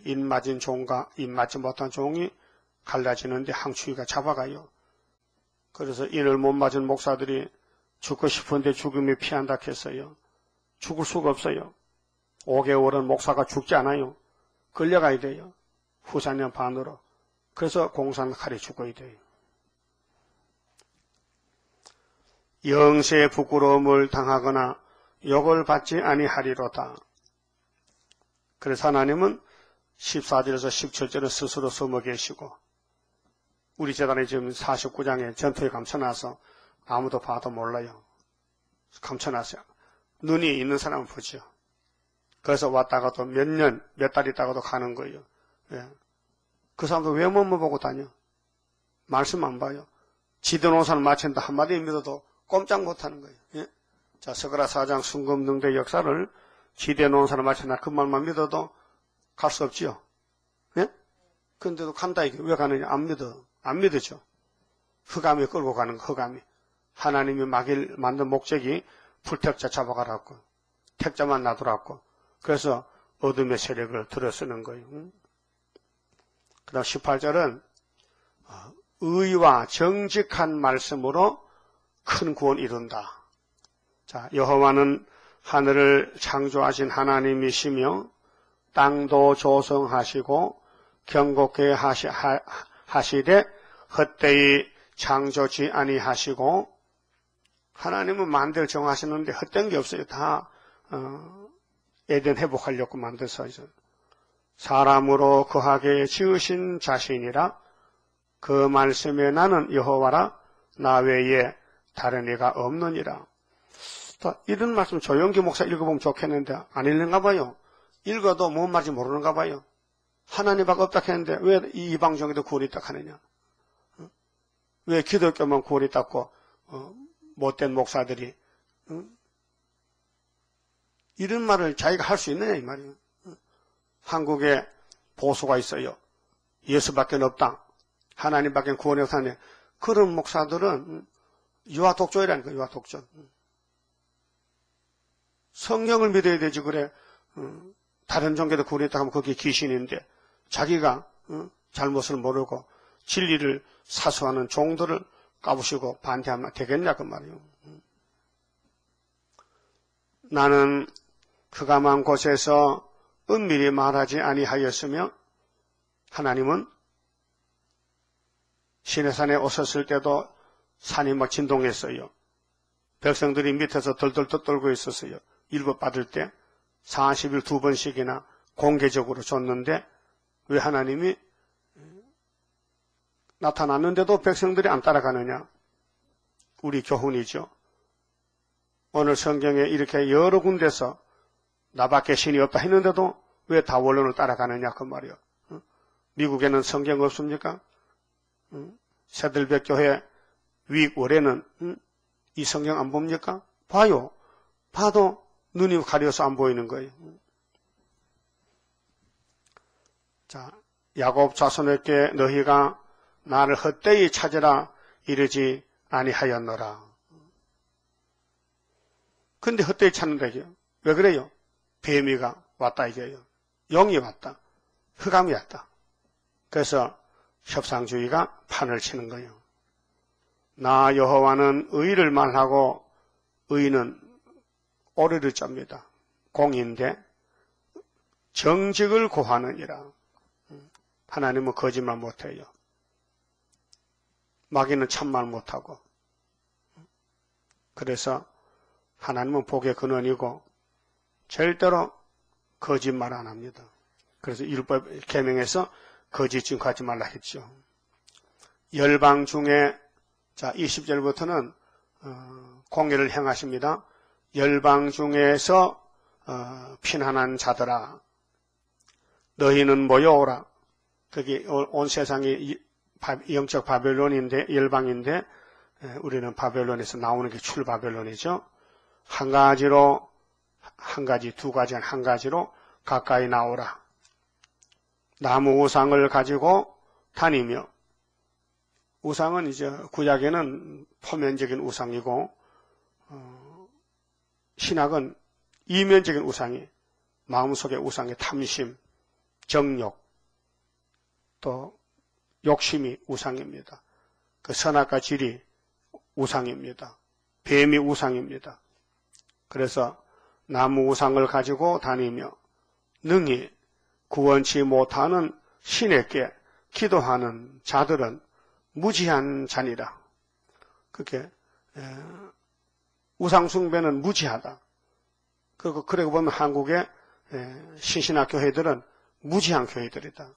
인 맞은 종과 인 맞지 못한 종이 갈라지는데 항추위가 잡아가요. 그래서 인을 못 맞은 목사들이 죽고 싶은데 죽음이 피한다 했어요. 죽을 수가 없어요. 5개월은 목사가 죽지 않아요. 끌려가야 돼요. 후사년 반으로. 그래서 공산 칼이 죽어야 돼요. 영세의 부끄러움을 당하거나 욕을 받지 아니하리로다. 그래서 하나님은 14절에서 17절을 스스로 숨어 계시고 우리 재단에 지금 49장에 전투에 감춰놔서 아무도 봐도 몰라요. 감춰놨어요. 눈이 있는 사람은 보죠. 그래서 왔다가도 몇 년, 몇 달 있다가도 가는 거예요. 예. 그 사람도 왜 몸만 보고 다녀? 말씀 안 봐요. 지도 노사를 마친다 한마디 믿어도 꼼짝 못하는 거예요. 예? 자, 스가랴 4장 순금능대 역사를 지대 노사를 마친다 그 말만 믿어도 갈 수 없지요. 예? 근데도 간다 이게 왜 가느냐? 안 믿어. 안 믿어죠. 흑암이 끌고 가는 거, 흑암이. 하나님이 막일 만든 목적이 불택자 잡아가라고. 택자만 놔두라고. 그래서 어둠의 세력을 들어쓰는 거예요. 그 다음 18절은 의와 정직한 말씀으로 큰 구원 이룬다. 자, 여호와는 하늘을 창조하신 하나님이시며 땅도 조성하시고 경고케 하시되 헛되이 창조지 아니하시고 하나님은 만들 정하시는데 헛된 게 없어요. 다 에덴 회복하려고 만들어서 사람으로 거하게 지으신 자신이라 그 말씀에 나는 여호와라 나 외에 다른 이가 없느니라. 이런 말씀 조영기 목사 읽어보면 좋겠는데 안 읽는가 봐요. 읽어도 뭔 말인지 모르는가 봐요. 하나님밖에 없다 했는데 왜 이 이방종에도 구원이 있다 하느냐. 왜 기독교만 구원이 있다고 못된 목사들이 이런 말을 자기가 할 수 있느냐 이 말이에요. 한국에 보수가 있어요. 예수밖에 없다. 하나님밖에 구원이 없다네. 그런 목사들은 유아 독조이라니까 유아 독조. 성경을 믿어야 되지 그래. 다른 종교도 구원이 있다 하면 그게 귀신인데 자기가 잘못을 모르고 진리를 사수하는 종들을 까부시고 반대하면 되겠냐 그 말이에요. 나는 흑암한 곳에서 은밀히 말하지 아니하였으며 하나님은 시내산에 오셨을 때도 산이 막 진동했어요. 백성들이 밑에서 덜덜 떨고 있었어요. 율법 받을 때 40일 2번씩이나 공개적으로 줬는데 왜 하나님이 나타났는데도 백성들이 안 따라가느냐? 우리 교훈이죠. 오늘 성경에 이렇게 여러 군데서 나밖에 신이 없다 했는데도 왜 다 원론을 따라가느냐 그 말이요. 미국에는 성경 없습니까? 새들백 교회 위월에는 이 성경 안 봅니까? 봐요. 봐도 눈이 가려서 안 보이는 거예요. 자, 야곱 자손에게 너희가 나를 헛되이 찾으라 이르지 아니하였노라. 근데 헛되이 찾는다 이게요. 왜 그래요? 뱀이가 왔다 이게요. 영이 왔다. 흑암이 왔다. 그래서 협상주의가 판을 치는 거예요. 나 여호와는 의를 말하고 의는 오리를 짭니다. 공인데 정직을 고하느니라. 하나님은 거짓말 못해요. 마귀는 참말 못하고. 그래서 하나님은 복의 근원이고 절대로 거짓말 안 합니다. 그래서 율법 계명에서 거짓 증거하지 말라 했죠. 열방 중에 자 20절부터는 공의를 행하십니다. 열방 중에서 피난한 자들아 너희는 모여오라. 그게 온 세상이 영적 바벨론인데 열방인데 우리는 바벨론에서 나오는 게 출바벨론이죠. 한 가지로 한 가지 두 가지 한 가지로 가까이 나오라. 나무 우상을 가지고 다니며 우상은 이제 구약에는 표면적인 우상이고 신학은 이면적인 우상이 마음속의 우상의 탐심, 정욕, 또 욕심이 우상입니다. 그 선악과 질이 우상입니다. 뱀이 우상입니다. 그래서 나무 우상을 가지고 다니며 능히 구원치 못하는 신에게 기도하는 자들은 무지한 자니라. 그렇게 우상숭배는 무지하다. 그러고 보면 한국의 신신학 교회들은 무지한 교회들이다.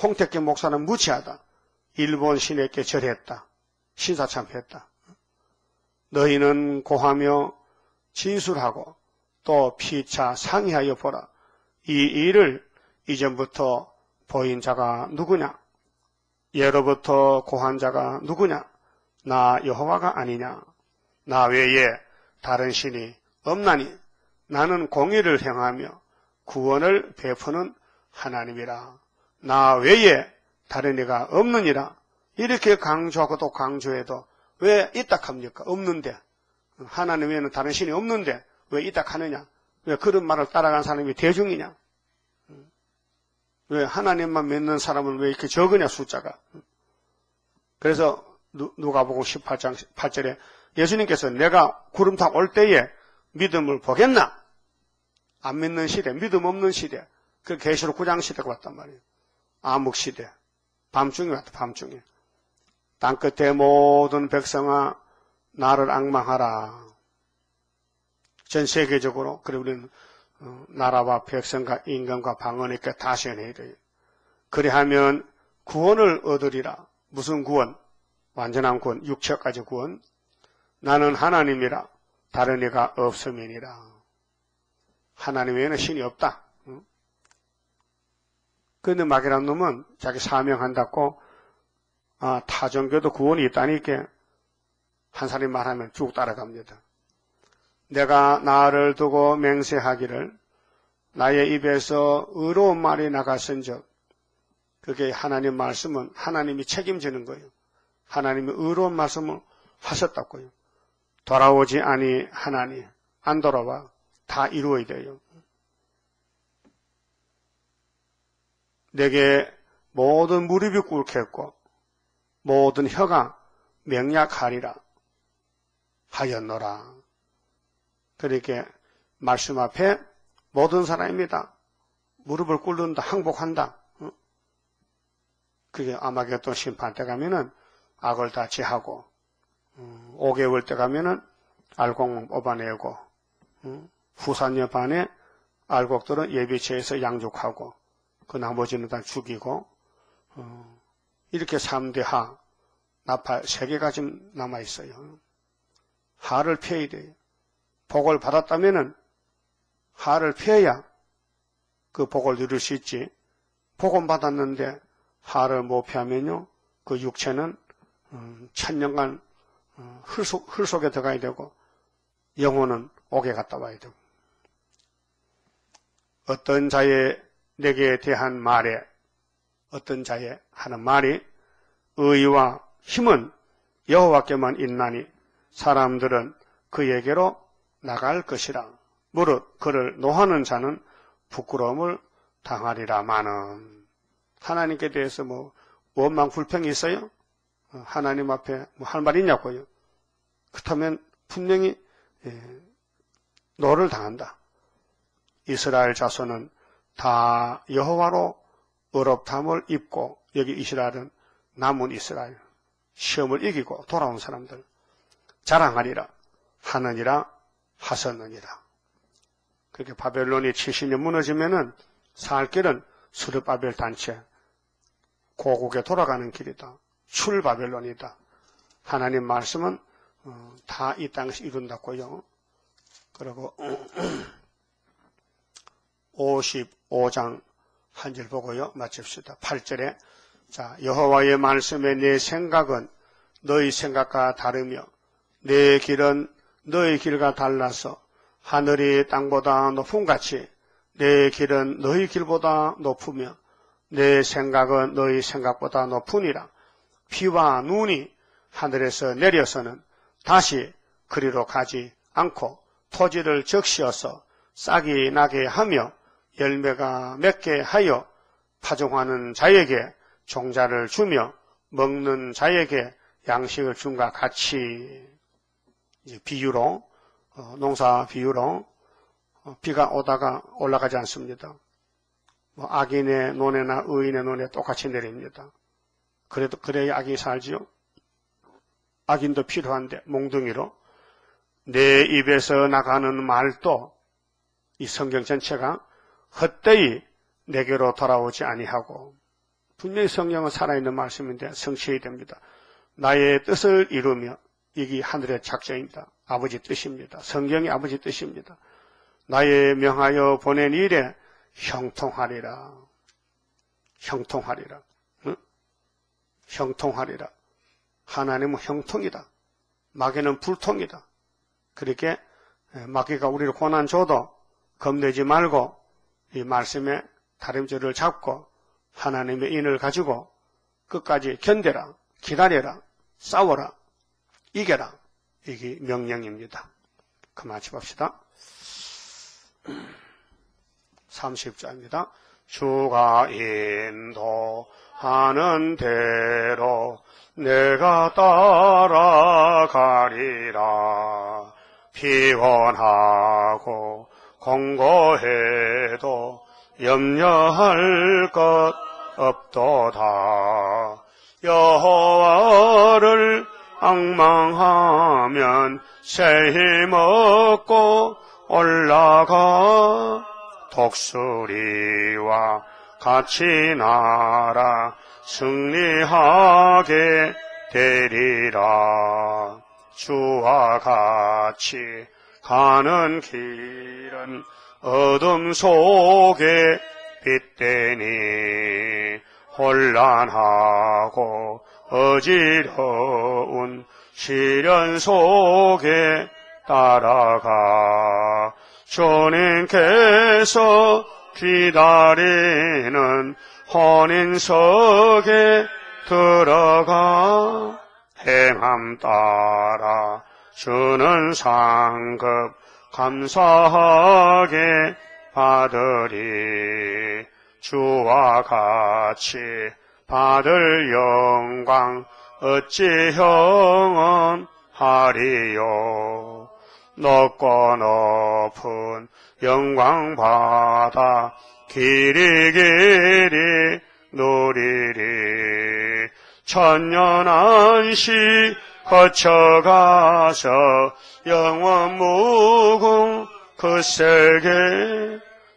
홍택계 목사는 무지하다. 일본 신에게 절했다. 신사참배했다. 너희는 고하며 진술하고 또 피차 상의하여 보라. 이 일을 이전부터 보인 자가 누구냐? 예로부터 고한 자가 누구냐? 나 여호와가 아니냐? 나 외에 다른 신이 없나니 나는 공의를 행하며 구원을 베푸는 하나님이라. 나 외에 다른 이가 없느니라. 이렇게 강조하고 또 강조해도 왜 이딱합니까? 없는데. 하나님 외에는 다른 신이 없는데 왜 이딱하느냐? 왜 그런 말을 따라간 사람이 대중이냐? 왜 하나님만 믿는 사람은 왜 이렇게 적으냐 숫자가? 그래서 누가복음 18장 8절에 예수님께서 내가 구름탑 올 때에 믿음을 보겠나? 안 믿는 시대, 믿음 없는 시대, 그 계시록 9장 시대가 왔단 말이에요. 암흑 시대, 밤중에 왔다. 밤중에 땅끝의 모든 백성아 나를 앙망하라. 전 세계적으로 그래 우리는 나라와 백성과 임금과 방언에게 다시 해야 돼요. 그래하면 구원을 얻으리라. 무슨 구원? 완전한 구원, 육체까지 구원. 나는 하나님이라 다른 이가 없음이니라. 하나님 외에는 신이 없다. 그런데 마귀란 놈은 자기 사명한다고 타종교도 구원이 있다니까 한 사람이 말하면 쭉 따라갑니다. 내가 나를 두고 맹세하기를 나의 입에서 의로운 말이 나갔은즉 그게 하나님 말씀은 하나님이 책임지는 거예요. 하나님이 의로운 말씀을 하셨다고요. 돌아오지 아니하나니 안 돌아와. 다 이루어야 돼요. 내게 모든 무릎이 꿇겠고 모든 혀가 명약하리라 하였노라. 그렇게 말씀 앞에 모든 사람입니다. 무릎을 꿇는다, 항복한다. 그게 아마겟돈 심판 때 가면은 악을 다 제하고 5개월 때 가면은 알곡 뽑아내고 후산여 반에 알곡들은 예비체에서 양육하고 그 나머지는 다 죽이고 이렇게 3대 하, 나팔 3개가 지금 남아있어요. 하를 펴야 돼요. 복을 받았다면은 하를 펴야 그 복을 누릴 수 있지. 복은 받았는데 하를 못 펴면요, 그 육체는 천년간 흙 속에 들어가야 되고 영혼은 옥에 갔다 와야 되고. 어떤 자의 내게 대한 말에, 어떤 자의 하는 말이 의와 힘은 여호와께만 있나니 사람들은 그에게로 나갈 것이라. 무릇 그를 노하는 자는 부끄러움을 당하리라마는. 하나님께 대해서 뭐 원망 불평이 있어요? 하나님 앞에 뭐 할 말 있냐고요? 그렇다면 분명히 노를 당한다. 이스라엘 자손은 다 여호와로 의롭다함을 입고, 여기 이스라엘은 남은 이스라엘, 시험을 이기고 돌아온 사람들, 자랑하리라 하느니라 하셨느니라. 그렇게 바벨론이 70년 무너지면은 살 길은 스룹바벨 단체, 고국에 돌아가는 길이다. 출바벨론이다. 하나님 말씀은 다 이 땅에서 이룬다고요. 그리고 55장 한 절 보고요, 마칩시다. 8절에 자, 여호와의 말씀에 내 생각은 너희 생각과 다르며 내 길은 너희 길과 달라서 하늘이 땅보다 높음같이 내 길은 너희 길보다 높으며 내 생각은 너희 생각보다 높으니라. 비와 눈이 하늘에서 내려서는 다시 그리로 가지 않고 토지를 적시어서 싹이 나게 하며 열매가 맺게 하여 파종하는 자에게 종자를 주며 먹는 자에게 양식을 줌과 같이, 이제 비유로, 농사 비유로 비가 오다가 올라가지 않습니다. 뭐 악인의 논에나 의인의 논에 똑같이 내립니다. 그래도 그래야 악인이 살지요. 악인도 필요한데 몽둥이로 내 입에서 나가는 말도, 이 성경 전체가 헛되이 내게로 돌아오지 아니하고, 분명히 성경은 살아있는 말씀인데 성취해야 됩니다. 나의 뜻을 이루며, 이게 하늘의 작정입니다. 아버지 뜻입니다. 성경이 아버지 뜻입니다. 나의 명하여 보낸 일에 형통하리라. 형통하리라. 응? 형통하리라. 하나님은 형통이다. 마귀는 불통이다. 그렇게 마귀가 우리를 고난 줘도 겁내지 말고 이 말씀의 다림질을 잡고 하나님의 인을 가지고 끝까지 견뎌라, 기다려라, 싸워라, 이겨라. 이게 명령입니다. 그만 마쳐봅시다. 30절입니다. 주가 인도하는 대로 내가 따라가리라. 피곤하고 공고해도 염려할 것 없도다. 여호와를 앙망하면 새 힘 얻고 올라가 독수리와 같이 날아 승리하게 되리라. 주와 같이 가는 길은 어둠 속에 빛되니 혼란하고 어지러운 시련 속에 따라가 주님께서 기다리는 혼인석에 들어가 행함 따라 주는 상급 감사하게 받으리. 주와 같이 받을 영광 어찌 형언하리요. 높고 높은 영광 받아 길이 누리리. 천년 안시 거쳐가서 영원 무궁 그 세계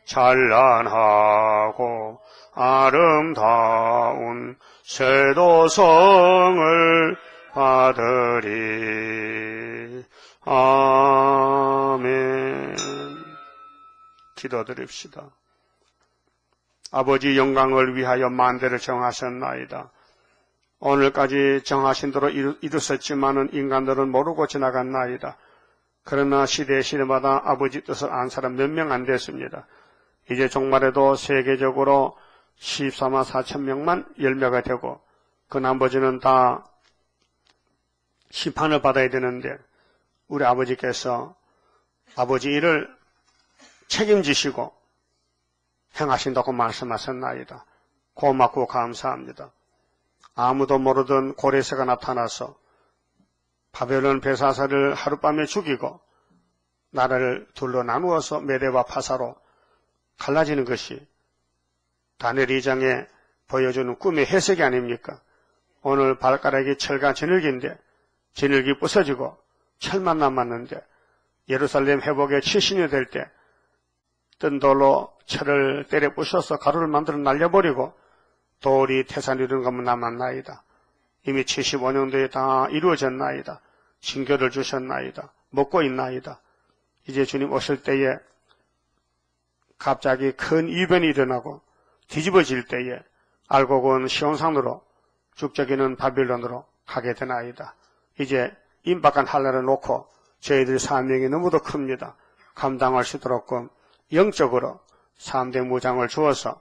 찬란하고 아름다운 쇠도성을 받으리. 아멘. 기도드립시다. 아버지 영광을 위하여 만대를 정하셨나이다. 오늘까지 정하신 대로 이루었지만은 인간들은 모르고 지나갔나이다. 그러나 시대마다 아버지 뜻을 안 사람 몇 명 안 됐습니다. 이제 종말에도 세계적으로 14만 4천 명만 열매가 되고 그 나머지는 다 심판을 받아야 되는데 우리 아버지께서 아버지 일을 책임지시고 행하신다고 말씀하셨나이다. 고맙고 감사합니다. 아무도 모르던 고레스가 나타나서 바벨론 벨사살을 하룻밤에 죽이고 나라를 둘로 나누어서 메대와 파사로 갈라지는 것이 다니엘 2장에 보여주는 꿈의 해석이 아닙니까? 오늘 발가락이 철과 진흙인데 진흙이 부서지고 철만 남았는데 예루살렘 회복의 70년이 될 때 뜬 돌로 철을 때려 부셔서 가루를 만들어 날려버리고 돌이 태산 이루는 것만 남았나이다. 이미 75년도에 다 이루어졌나이다. 징조를 주셨나이다. 먹고 있나이다. 이제 주님 오실 때에 갑자기 큰 이변이 일어나고 뒤집어질 때에 알고 본 시온산으로 죽적이는 바빌론으로 가게 되나이다. 이제 임박한 한란을 놓고 저희들 사명이 너무도 큽니다. 감당할 수 있도록 영적으로 3대 무장을 주어서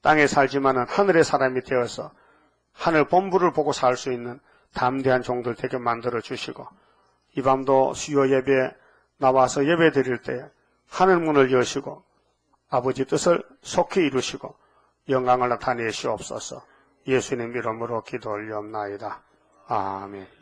땅에 살지만은 하늘의 사람이 되어서 하늘 본부를 보고 살 수 있는 담대한 종들 되게 만들어 주시고 이 밤도 수요 예배에 나와서 예배 드릴 때 하늘 문을 여시고 아버지 뜻을 속히 이루시고 영광을 나타내시옵소서. 예수님 이름으로 기도 올리옵나이다. 아멘.